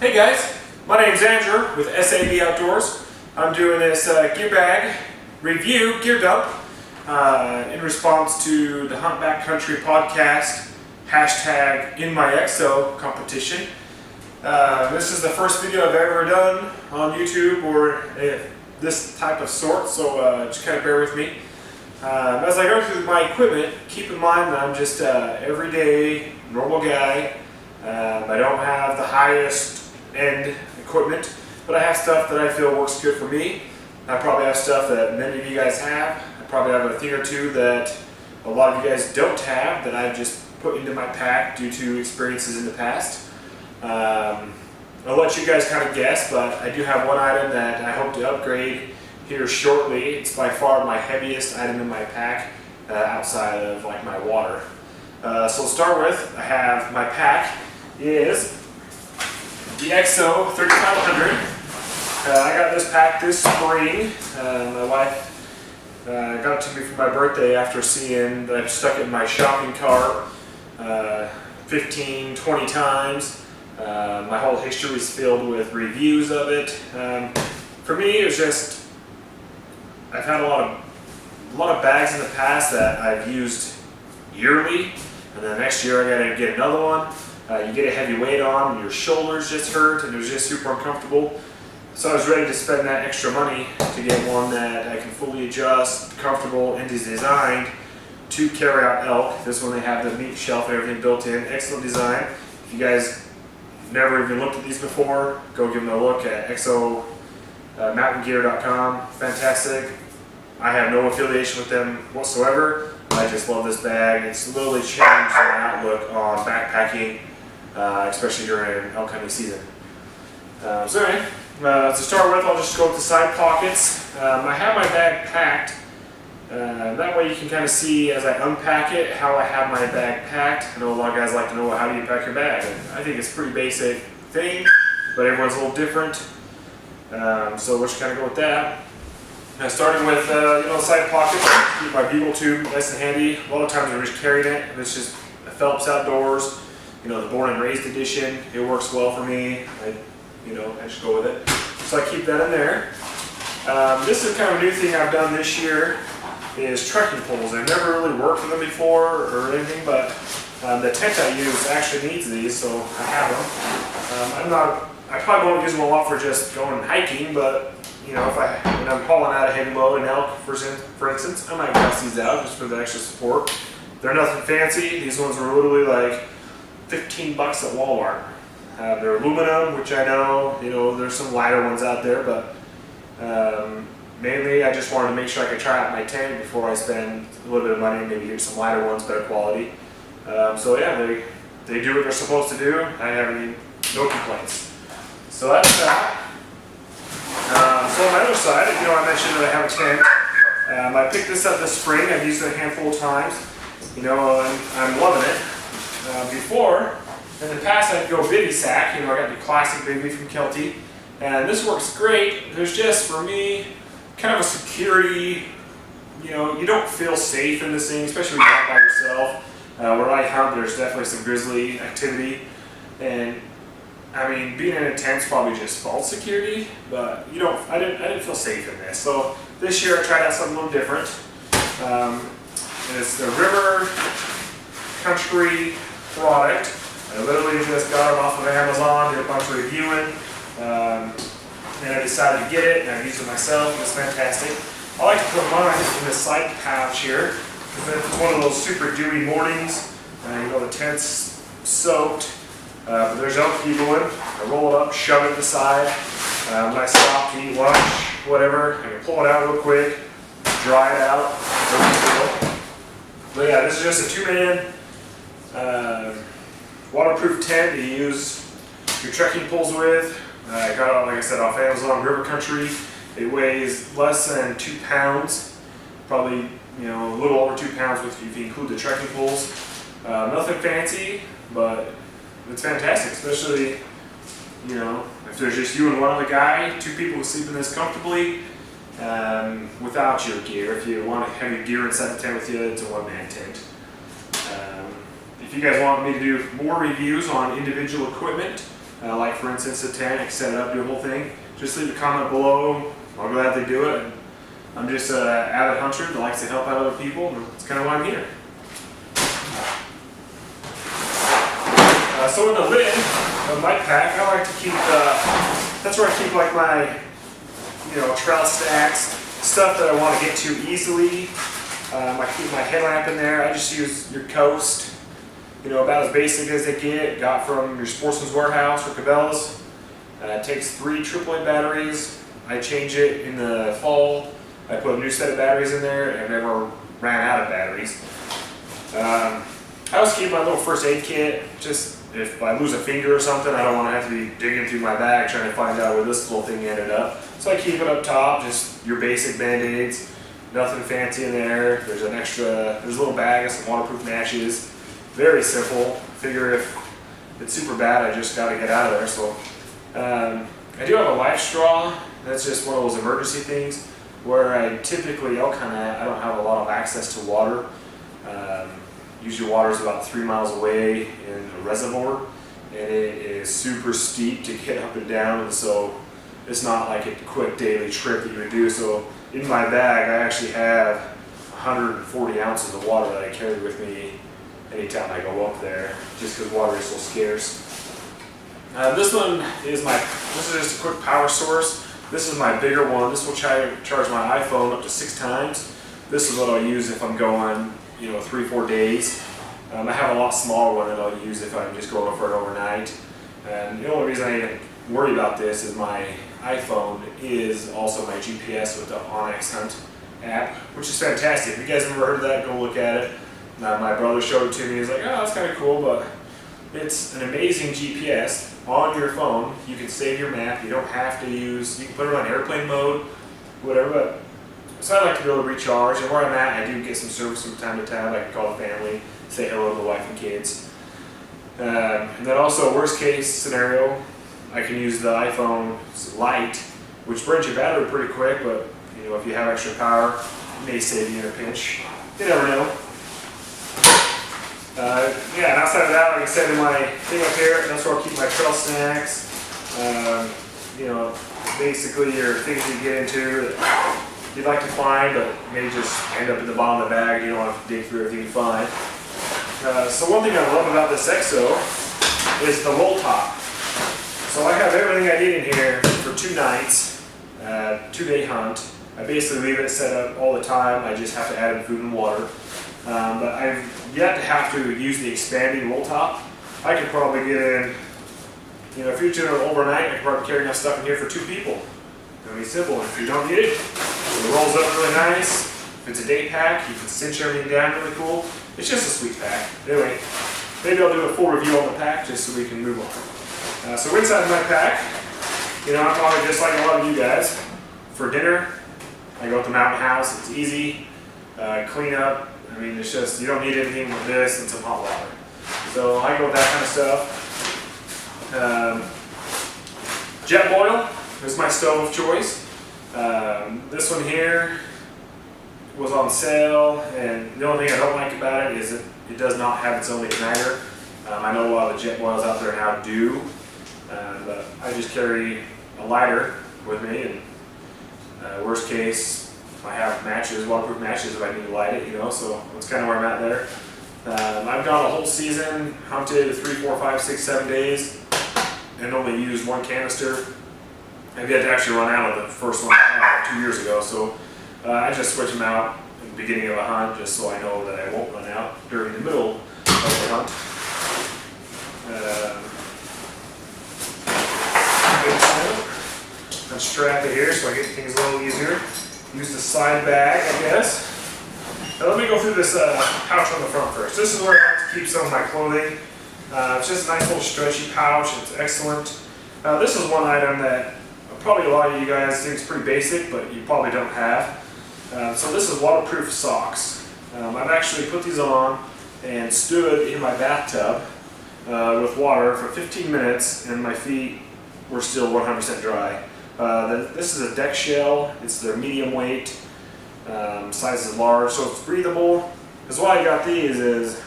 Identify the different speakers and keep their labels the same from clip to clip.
Speaker 1: Hey guys, my name's Andrew with SAB Outdoors. I'm doing this gear bag review, gear dump, in response to the Hunt Backcountry podcast, hashtag INMYEXO competition. This is the first video I've ever done on YouTube or this type of sort, so just kind of bear with me. As I go through my equipment, keep in mind that I'm just an everyday, normal guy. I don't have the highest end equipment, but I have stuff that I feel works good for me. I probably have stuff that many of you guys have. I probably have a thing or two that a lot of you guys don't have that I've just put into my pack due to experiences in the past. I'll let you guys kind of guess, but I do have one item that I hope to upgrade here shortly. It's by far my heaviest item in my pack outside of like my water. So to start with, I have my pack is the INMYEXO 3500. I got this pack this spring. My wife got it to me for my birthday after seeing that I've stuck it in my shopping cart 15, 20 times. My whole history is filled with reviews of it. For me, it was just, I've had a lot of bags in the past that I've used yearly, and then next year I gotta get another one. You get a heavy weight on and your shoulders just hurt and it was just super uncomfortable. So I was ready to spend that extra money to get one that I can fully adjust, comfortable, and is designed to carry out elk. This one they have the meat shelf and everything built in. Excellent design. If you guys never even looked at these before, go give them a look at exomountaingear.com. Fantastic. I have no affiliation with them whatsoever. I just love this bag. It's literally changed my outlook on backpacking, especially during elk hunting season. So anyway, to start with, I'll just go with the side pockets. I have my bag packed. That way you can kind of see as I unpack it how I have my bag packed. I know a lot of guys like to know, well, how do you pack your bag? And I think it's a pretty basic thing, but everyone's a little different. So we'll just kind of go with that. Now starting with side pockets, keep my bugle tube nice and handy. A lot of times I'm just carrying it. It's just a Phelps Outdoors, the Born and Raised edition. It works well for me. I just go with it. So I keep that in there. This is kind of a new thing I've done this year, is trekking poles. I've never really worked with them before or anything, but the tent I use actually needs these, so I have them. I probably won't use them a lot for just going hiking, but when I'm hauling out a heavy load in elk, for instance, I might bust these out just for the extra support. They're nothing fancy. These ones were literally like $15 at Walmart. They're aluminum, which I know, there's some lighter ones out there, but mainly I just wanted to make sure I could try out my tent before I spend a little bit of money, maybe get some lighter ones, better quality. So yeah, they do what they're supposed to do. I have no complaints. So that's that. So on my other side, I mentioned that I have a tent. I picked this up this spring. I've used it a handful of times. And I'm loving it. Before, in the past, I'd go bivy sack. I got the classic bivy from Kelty, and this works great. There's just, for me, kind of a security. You don't feel safe in this thing, especially when you're out by yourself. Where I hunt, there's definitely some grizzly activity, and being in a tent's probably just false security, but I didn't feel safe in this. So this year I tried out something a little different. And it's the River Country product. I literally just got it off of Amazon, did a bunch of reviewing, and I decided to get it, and I used it myself. It's fantastic. I like to put mine in this side pouch here, because it's one of those super dewy mornings, the tent's soaked. But there's elk people in. I roll it up, shove it to the side. When I stop to eat lunch, whatever, I can pull it out real quick, dry it out. But yeah, this is just a two-man waterproof tent to use your trekking poles with. I got it, like I said, off Amazon, River Country. It weighs less than 2 pounds, probably a little over 2 pounds if you include the trekking poles. Nothing fancy, but it's fantastic, especially, if there's just you and one other guy, 2 people who sleep in this comfortably without your gear. If you want to have your gear inside the tent with you, it's a one-man tent. If you guys want me to do more reviews on individual equipment, like for instance a tank, set it up, do the whole thing, just leave a comment below. I'll gladly do it. I'm just an avid hunter that likes to help out other people, and that's kind of why I'm here. So in the lid of my pack, I like to keep, that's where I keep like my, trail stacks, stuff that I want to get to easily. I keep my headlamp in there. I just use your Coast, about as basic as they get. Got from your Sportsman's Warehouse or Cabela's. It takes 3 AAA batteries. I change it in the fall. I put a new set of batteries in there, and I never ran out of batteries. I also keep my little first aid kit. Just if I lose a finger or something, I don't want to have to be digging through my bag trying to find out where this little thing ended up. So I keep it up top, just your basic band-aids, nothing fancy in there. There's a little bag of some waterproof matches. Very simple. Figure if it's super bad, I just got to get out of there. So I do have a life straw. That's just one of those emergency things where I don't have a lot of access to water. Usually water is about 3 miles away in a reservoir, and it is super steep to get up and down, and so it's not like a quick daily trip that you would do. So in my bag I actually have 140 ounces of water that I carry with me anytime I go up there, just because water is so scarce. This is just a quick power source. This is my bigger one. This will charge my iPhone up to 6 times. This is what I'll use if I'm going 3-4 days. I have a lot smaller one that I'll use if I'm just going for it overnight. And the only reason I even worry about this is my iPhone is also my GPS with the INMYEXO Hunt app, which is fantastic. If you guys have ever heard of that, go look at it. My brother showed it to me. He's like, oh, that's kind of cool, but it's an amazing GPS on your phone. You can save your map. You don't have to you can put it on airplane mode, whatever. But so I like to be able to recharge, and where I'm at, I do get some service from time to time. I can call the family, say hello to the wife and kids. And then also, worst case scenario, I can use the iPhone Lite, which burns your battery pretty quick, but if you have extra power, it may save you in a pinch. You never know. And outside of that, like I said, in my thing up here, that's where I'll keep my trail snacks. Basically your things you get into that you'd like to find, but may just end up in the bottom of the bag. You don't have to dig through everything you find. So one thing I love about this EXO is the roll top. So I have everything I need in here for 2 nights, 2-day hunt. I basically leave it set up all the time. I just have to add in food and water. But I've yet to have to use the expanding roll top. I could probably get in, if you're doing it overnight, I could probably carry enough stuff in here for 2 people. It'll be simple. If you don't need it, it rolls up really nice. If it's a day pack, you can cinch everything down really cool. It's just a sweet pack. Anyway, maybe I'll do a full review on the pack just so we can move on. So inside my pack, I'm probably just like a lot of you guys. For dinner, I go to the mountain house. It's easy. Clean up. It's just, you don't need anything but this and some hot water. So I go with that kind of stuff. Jet boil is my stove of choice. This one here was on sale, and the only thing I don't like about it is it does not have its own igniter. I know a lot of the jet boils out there now do, but I just carry a lighter with me, and worst case, I have matches, waterproof matches if I need to light it, so that's kind of where I'm at there. I've gone a whole season, hunted 3, 4, 5, 6, 7 days, and only used 1 canister. I've yet to actually run out of the first one 2 years ago, so I just switch them out in the beginning of a hunt just so I know that I won't run out during the middle of the hunt. Unstrap it here so I get things a little easier. Use the side bag, I guess. Now let me go through this pouch on the front first. This is where I like to keep some of my clothing. It's just a nice little stretchy pouch. It's excellent. This is one item that probably a lot of you guys think is pretty basic, but you probably don't have. So this is waterproof socks. I've actually put these on and stood in my bathtub with water for 15 minutes, and my feet were still 100% dry. This is a deck shell. It's their medium weight. Size is large, so it's breathable. Because why I got these is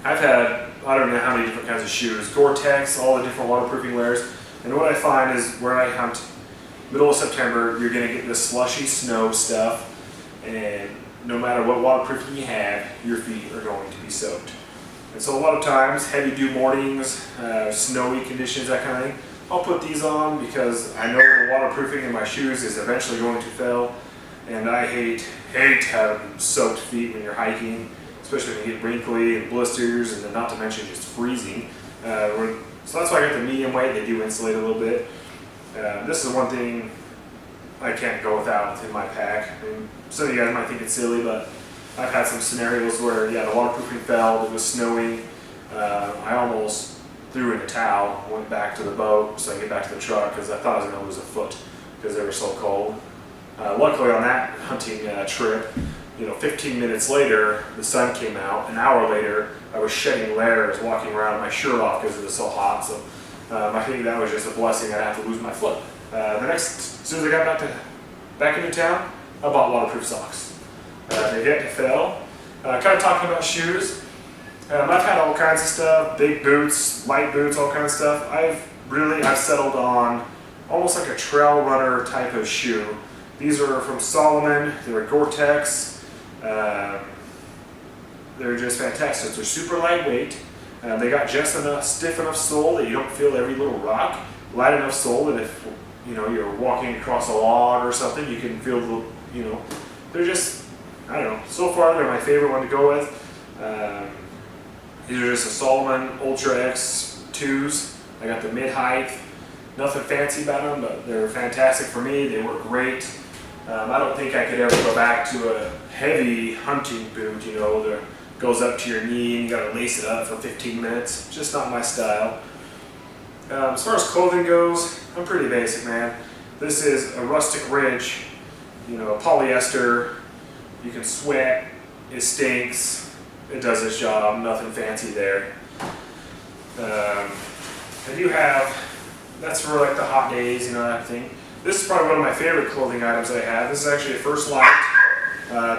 Speaker 1: I've had I don't know how many different kinds of shoes, Gore-Tex, all the different waterproofing layers. And what I find is where I hunt, middle of September, you're going to get this slushy snow stuff, and no matter what waterproofing you have, your feet are going to be soaked. And so a lot of times, heavy dew mornings, snowy conditions, that kind of thing, I'll put these on because I know the waterproofing in my shoes is eventually going to fail, and I hate having soaked feet when you're hiking, especially when you get wrinkly and blisters, and then not to mention just freezing. So that's why I got the medium weight. They do insulate a little bit. This is one thing I can't go without in my pack. I mean, some of you guys might think it's silly, but I've had some scenarios where, yeah, the waterproofing failed, it was snowing. I almost threw in a towel, went back to the boat so I could get back to the truck because I thought I was going to lose a foot because they were so cold. Luckily on that hunting trip, 15 minutes later, the sun came out. An hour later, I was shedding layers, walking around with my shirt off because it was so hot. So I think that was just a blessing. I didn't have to lose my foot. As soon as I got back into town, I bought waterproof socks. They yet to fail. Kind of talking about shoes. I've had all kinds of stuff, big boots, light boots, all kinds of stuff. I've settled on almost like a trail runner type of shoe. These are from Solomon. They're Gore-Tex. They're just fantastic. They're super lightweight. They got just enough stiff enough sole that you don't feel every little rock. Light enough sole that if you're walking across a log or something, you can feel the they're just, I don't know. So far, they're my favorite one to go with. These are just a Solomon Ultra X 2s. I got the mid-height. Nothing fancy about them, but they're fantastic for me. They work great. I don't think I could ever go back to a heavy hunting boot, that goes up to your knee and you gotta lace it up for 15 minutes. Just not my style. As far as clothing goes, I'm pretty basic, man. This is a Rustic Ridge, polyester. You can sweat, it stinks, it does its job, nothing fancy there. I do have, that's for like the hot days, that thing. This is probably one of my favorite clothing items I have. This is actually a First Light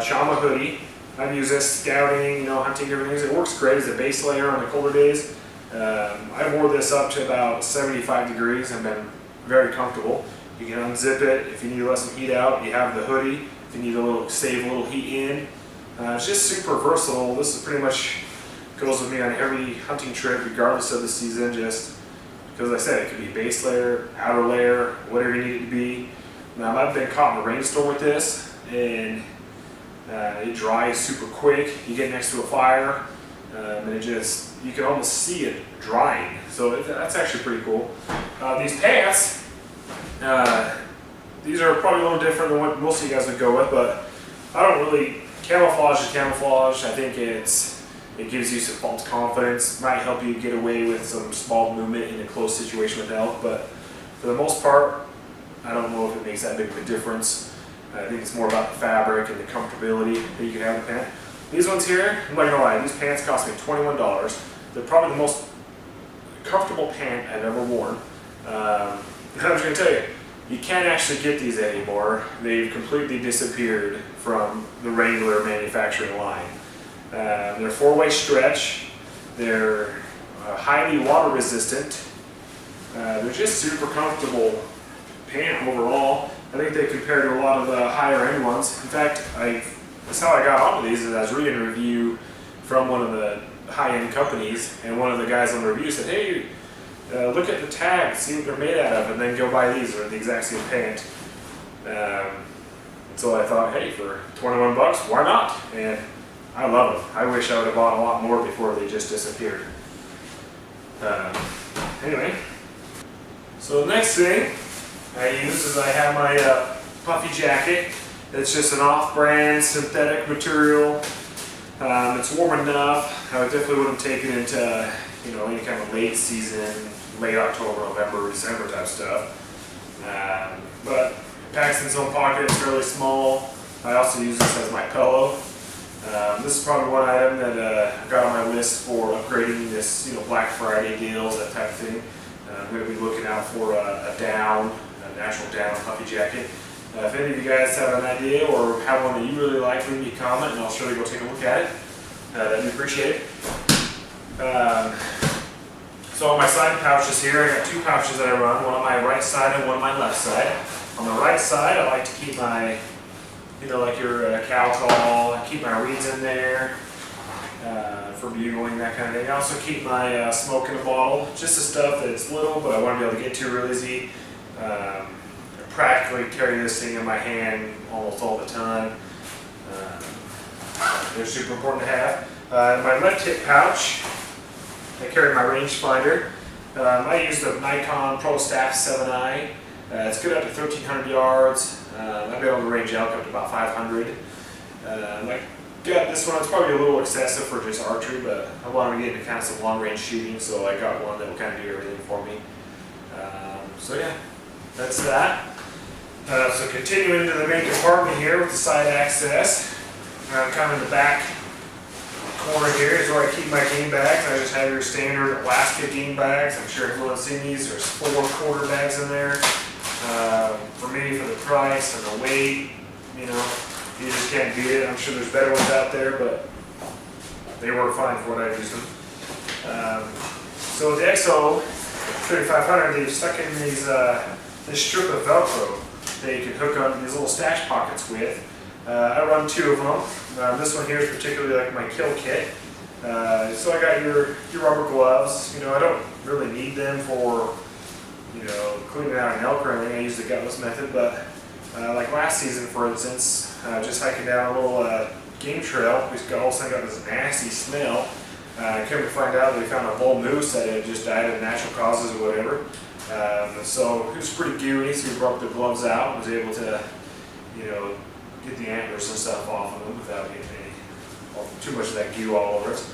Speaker 1: Chama hoodie. I've used this scouting, hunting, everything. It works great as a base layer on the colder days. I wore this up to about 75 degrees and been very comfortable. You can unzip it if you need to let some heat out. You have the hoodie if you need save a little heat in. It's just super versatile. This is pretty much goes with me on every hunting trip, regardless of the season. Just because I said it could be base layer, outer layer, whatever you need it to be. Now I've been caught in a rainstorm with this, and it dries super quick. You get next to a fire, and you can almost see it drying. So that's actually pretty cool. These pants, these are probably a little different than what most of you guys would go with, but I don't really, camouflage is camouflage. I think it gives you some false confidence, might help you get away with some small movement in a close situation with elk, but for the most part, I don't know if it makes that big of a difference. I think it's more about the fabric and the comfortability that you can have in the pant. These ones here, I'm not gonna lie, these pants cost me $21. They're probably the most comfortable pant I've ever worn. And I'm just gonna tell you, you can't actually get these anymore. They've completely disappeared from the regular manufacturing line. They're 4-way stretch. They're highly water resistant. They're just super comfortable pant overall. I think they compare to a lot of the higher end ones. In fact, that's how I got onto these. Is I was reading a review from one of the high end companies, and one of the guys on the review said, "Hey, look at the tag, see what they're made out of, and then go buy these. They're the exact same pant." So I thought, hey, for 21 bucks, why not? And I love them. I wish I would have bought a lot more before they just disappeared. Anyway, so the next thing I use is I have my puffy jacket. It's just an off-brand synthetic material. It's warm enough. I definitely wouldn't take it into any kind of late season, late October, November, December type stuff. But it packs in its own pocket. It's fairly small. I also use this as my pillow. This is probably one item that I got on my list for upgrading this, Black Friday deals, that type of thing. I'm going to be looking out for a natural down puffy jacket. If any of you guys have an idea or have one that you really like, leave me a comment and I'll surely go take a look at it. That'd be appreciated. So on my side pouches here, I got two pouches that I run, one on my right side and one on my left side. On the right side, I like to keep my, like your cow tall, keep my reeds in there for bugling, that kind of thing. I also keep my smoke in a bottle, just the stuff that's little, but I want to be able to get to real easy. I practically carry this thing in my hand almost all the time. They're super important to have. In my left hip pouch, I carry my rangefinder. I use the Nikon Pro Staff 7i. It's good up to 1,300 yards. I've been able to range elk up to about 500. I got this one. It's probably a little excessive for just archery, but I wanted to get into kind of some long range shooting, so I got one that will kind of do everything for me. So yeah, that's that. So continuing to the main compartment here with the side access. Kind of in the back corner here is where I keep my game bags. I just have your standard Alaska game bags. I'm sure everyone's seen these. There's 4 quarter bags in there. For me, for the price and the weight, you just can't beat it. I'm sure there's better ones out there, but they work fine for what I use them. So with the INMYEXO 3500, they've stuck in these this strip of Velcro that you can hook on these little stash pockets with. I run 2 of them. This one here is particularly like my kill kit. So I got your rubber gloves. I don't really need them for cleaning out an elk or anything. I use the gutless method, but like last season, for instance, just hiking down a little game trail, we all of a sudden got this nasty smell. Came to find out they found a bull moose that had just died of natural causes or whatever. So it was pretty gooey, so we broke the gloves out and was able to, get the antlers and stuff off of them without getting too much of that goo all over it.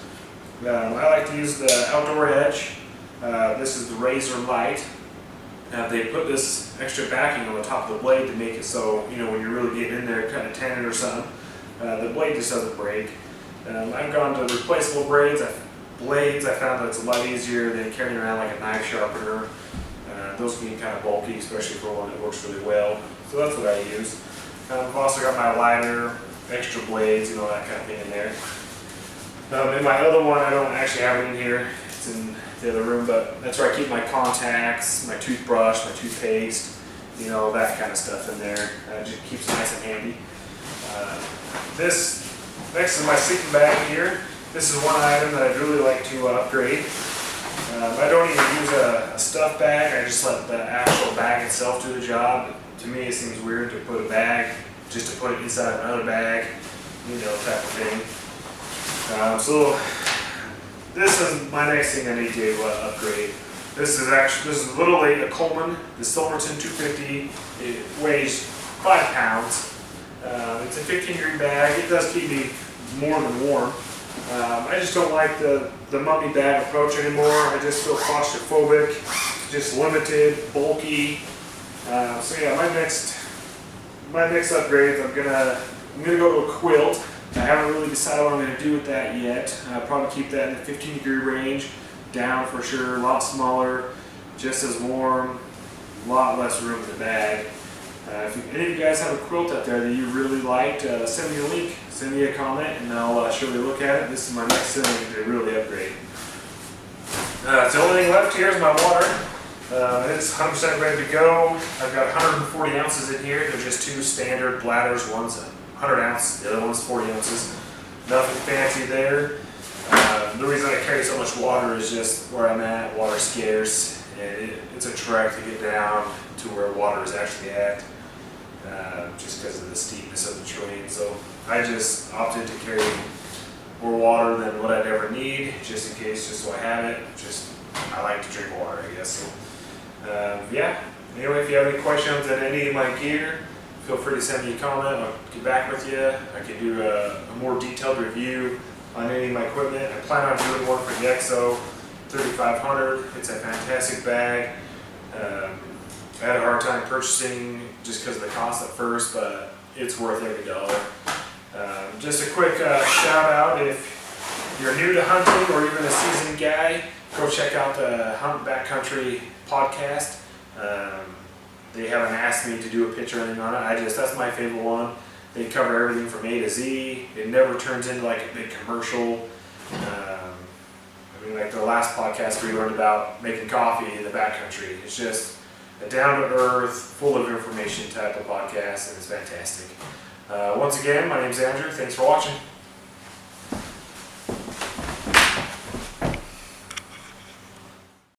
Speaker 1: I like to use the Outdoor Edge. This is the Razor Light. They put this extra backing on the top of the blade to make it so, when you're really getting in there, kind of tanning or something, the blade just doesn't break. I've gone to replaceable blades. I found that it's a lot easier than carrying around like a knife sharpener. Those can get kind of bulky, especially for one that works really well. So that's what I use. I've also got my lighter, extra blades, that kind of thing in there. In my other one, I don't actually have it in here. It's in the other room, but that's where I keep my contacts, my toothbrush, my toothpaste, that kind of stuff in there. Just keeps it nice and handy. This next is my sleeping bag here. This is one item that I'd really like to upgrade. I don't even use a stuff bag. I just let the actual bag itself do the job. To me, it seems weird to put a bag just to put it inside another bag, type of thing. So this is my next thing I need to upgrade. This is a little late, a Coleman, the Silverton 250. It weighs 5 pounds. It's a 15-degree bag. It does keep me more than warm. I just don't like the mummy bag approach anymore. I just feel claustrophobic, just limited, bulky. So yeah, my next upgrade, I'm gonna go to a quilt. I haven't really decided what I'm gonna do with that yet. I'll probably keep that in the 15-degree range, down for sure, a lot smaller, just as warm, a lot less room in the bag. If any of you guys have a quilt out there that you really liked, send me a link, send me a comment, and I'll surely look at it. This is my next thing to really upgrade. So the only thing left here is my water. It's 100% ready to go. I've got 140 ounces in here. They're just 2 standard bladders. One's 100 ounces, the other one's 40 ounces. Nothing fancy there. The reason I carry so much water is just where I'm at. Water's scarce, and it's a trek to get down to where water is actually at, just because of the steepness of the terrain. So I just opted to carry more water than what I'd ever need, just in case, just so I have it. I like to drink water, I guess. So, yeah. Anyway, if you have any questions on any of my gear, feel free to send me a comment. I'll get back with you. I can do a more detailed review on any of my equipment. I plan on doing one for the INMYEXO 3500. It's a fantastic bag. I had a hard time purchasing just because of the cost at first, but it's worth every dollar. Just a quick shout out, if you're new to hunting or even a seasoned guy, go check out the Hunt Backcountry podcast. They haven't asked me to do a pitch or anything on it. That's my favorite one. They cover everything from A to Z. It never turns into like a big commercial. And like the last podcast, we learned about making coffee in the backcountry. It's just a down-to-earth, full of information type of podcast, and it's fantastic. Once again, my name's Andrew. Thanks for watching.